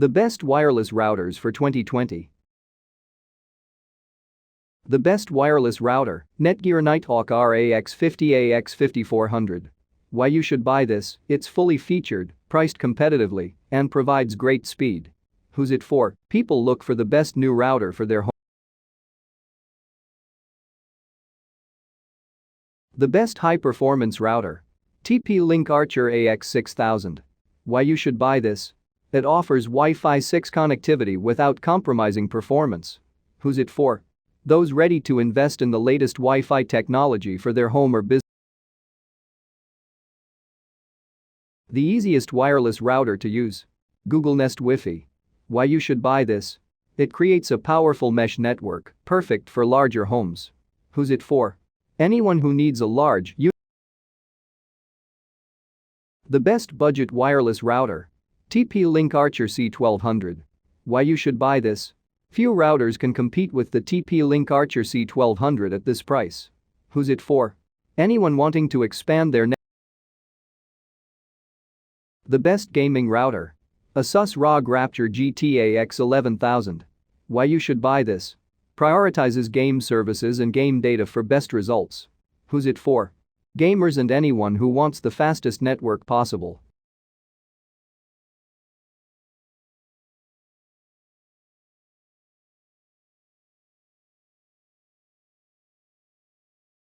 The best wireless routers for 2020. The best wireless router, Netgear Nighthawk RAX50 AX5400. Why you should buy this: it's fully featured, priced competitively, and provides great speed. Who's it for? People look for the best new router for their home. The best high-performance router, TP-Link Archer AX6000. Why you should buy this? It offers Wi-Fi 6 connectivity without compromising performance. Who's it for? Those ready to invest in the latest Wi-Fi technology for their home or business. The easiest wireless router to use. Google Nest WiFi. Why you should buy this? It creates a powerful mesh network, perfect for larger homes. Who's it for? Anyone who needs a large. The best budget wireless router, TP-Link Archer C1200. Why you should buy this? Few routers can compete with the TP-Link Archer C1200 at this price. Who's it for? Anyone wanting to expand their network. The best gaming router, Asus ROG Rapture GT-AX11000. Why you should buy this? Prioritizes game services and game data for best results. Who's it for? Gamers and anyone who wants the fastest network possible.